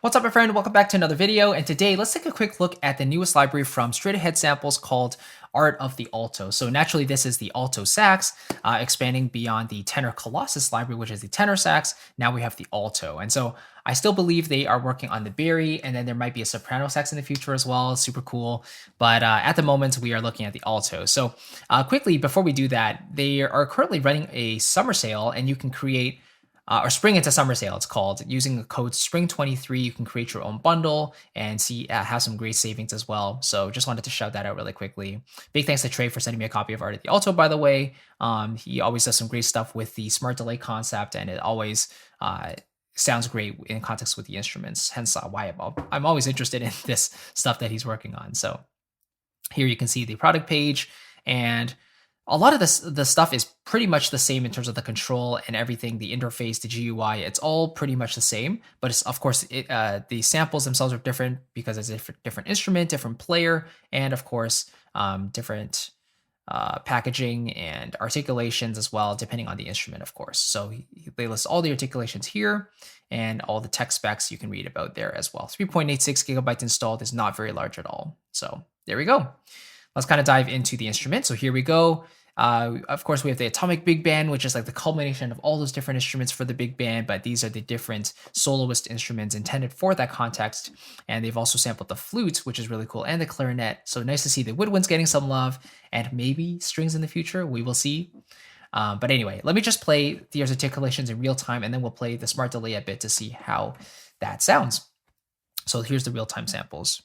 What's up, my friend? Welcome back to another video. And today, let's take a quick look at the newest library from Straight Ahead Samples called Art of the Alto. So naturally, this is the alto sax, expanding beyond the tenor colossus library, which is the tenor sax. Now we have the alto. And so I still believe they are working on the Barry, and then there might be a soprano sax in the future as well. Super cool. But at the moment, we are looking at the alto. So quickly, before we do that, they are currently running a summer sale, and you can create or Spring into Summer Sale, it's called. Using the code SPRING23, you can create your own bundle and see have some great savings as well. So just wanted to shout that out really quickly. Big thanks to Trey for sending me a copy of Art of the Alto, by the way. He always does some great stuff with the smart delay concept, and it always sounds great in context with the instruments. Hence why I'm always interested in this stuff that he's working on. So here you can see the product page, and a lot of the stuff is pretty much the same in terms of the control and everything, the interface, the GUI. It's all pretty much the same, but it's, of course, the samples themselves are different because it's a different instrument, different player, and of course, different packaging and articulations as well, depending on the instrument, of course. So they list all the articulations here and all the tech specs you can read about there as well. 3.86 gigabytes installed is not very large at all. So there we go. Let's kind of dive into the instrument. So here we go. Of course, we have the atomic big band, which is like the culmination of all those different instruments for the big band, but these are the different soloist instruments intended for that context. And they've also sampled the flute, which is really cool, and the clarinet. So nice to see the woodwinds getting some love, and maybe strings in the future. We will see. But anyway, let me just play the articulations in real time, and then we'll play the smart delay a bit to see how that sounds. So here's the real-time samples.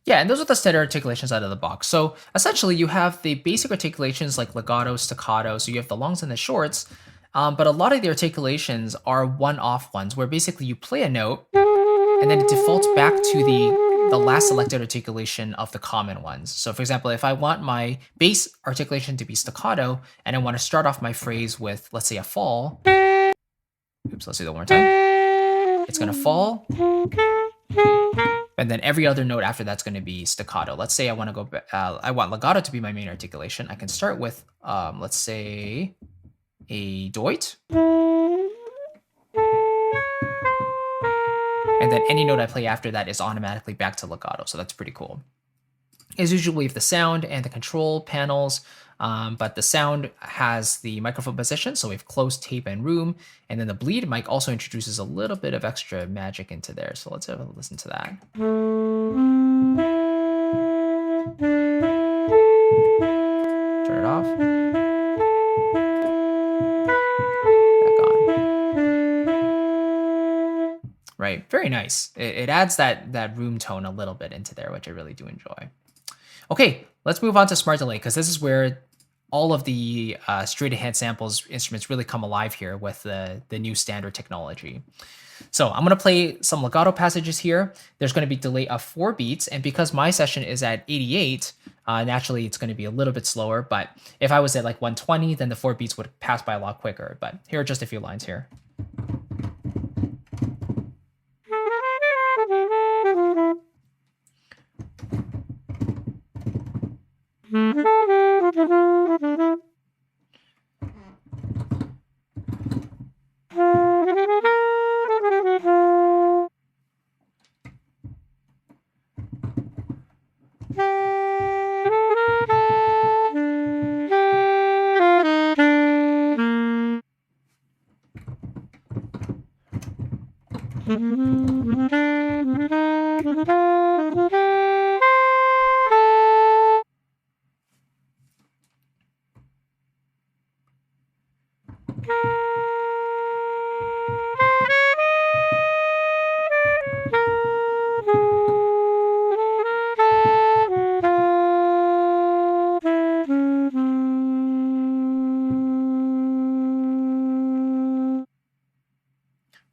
Yeah, and those are the standard articulations out of the box. So essentially, you have the basic articulations like legato, staccato, so you have the longs and the shorts, but a lot of the articulations are one-off ones where basically you play a note and then it defaults back to the last selected articulation of the common ones. So for example, if I want my bass articulation to be staccato and I want to start off my phrase with, let's say, a fall. Oops, let's do that one more time. It's going to fall. And then every other note after that's going to be staccato. Let's say I want to go, I want legato to be my main articulation. I can start with, let's say, a doit. And then any note I play after that is automatically back to legato. So that's pretty cool. As usual, we have the sound and the control panels, but the sound has the microphone position, so we have close, tape, and room. And then the bleed mic also introduces a little bit of extra magic into there. So let's have a listen to that. Turn it off. Back on. Right. very nice. It adds that room tone a little bit into there, which I really do enjoy. Okay, let's move on to Smart Delay, because this is where all of the straight ahead samples instruments really come alive here with the new standard technology. So I'm going to play some legato passages here. There's going to be delay of 4 beats, and because my session is at 88, naturally it's going to be a little bit slower, but if I was at like 120, then the 4 beats would pass by a lot quicker. But here are just a few lines here.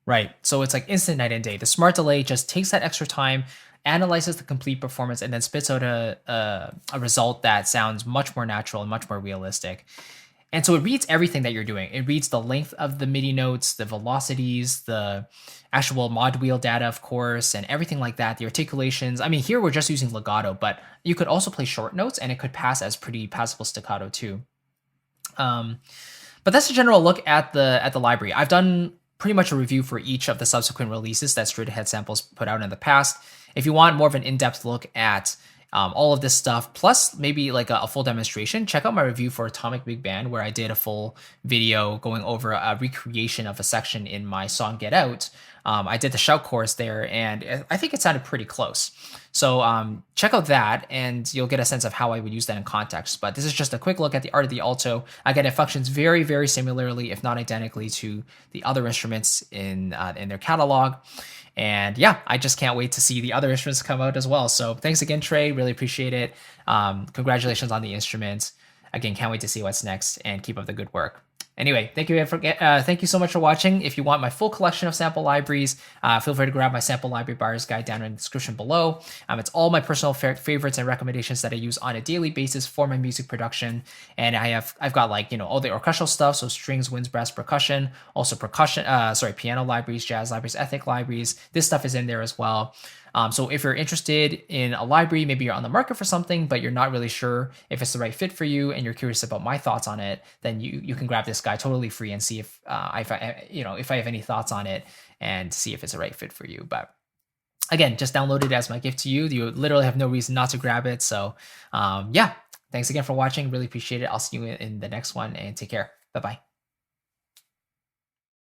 Right. So it's like instant night and day. The Smart Delay just takes that extra time, analyzes the complete performance, and then spits out a result that sounds much more natural and much more realistic. And so it reads everything that you're doing. It reads the length of the MIDI notes, the velocities, the actual mod wheel data, of course, and everything like that, the articulations. I mean, here we're just using legato, but you could also play short notes and it could pass as pretty passable staccato too. But that's a general look at the library. I've done pretty much a review for each of the subsequent releases that Straight Ahead Samples put out in the past. If you want more of an in-depth look at all of this stuff, plus maybe like a full demonstration, check out my review for Atomic Big Band, where I did a full video going over a recreation of a section in my song Get Out. I did the shout chorus there, and I think it sounded pretty close. So check out that, and you'll get a sense of how I would use that in context. But this is just a quick look at the art of the alto. Again, it functions very, very similarly, if not identically, to the other instruments in their catalog. And yeah, I just can't wait to see the other instruments come out as well. So thanks again, Trey. Really appreciate it. Congratulations on the instruments. Again, can't wait to see what's next, and keep up the good work. Anyway, thank you so much for watching. If you want my full collection of sample libraries, feel free to grab my sample library buyer's guide down in the description below. It's all my personal favorites and recommendations that I use on a daily basis for my music production. And I've got like, all the orchestral stuff, so strings, winds, brass, percussion, also piano libraries, jazz libraries, ethnic libraries. This stuff is in there as well. So if you're interested in a library, maybe you're on the market for something, but you're not really sure if it's the right fit for you, and you're curious about my thoughts on it, then you can grab this guide totally free and see if I have any thoughts on it, and see if it's the right fit for you. But again, just download it as my gift to you. You literally have no reason not to grab it. So yeah, thanks again for watching. Really appreciate it. I'll see you in the next one, and take care. Bye-bye.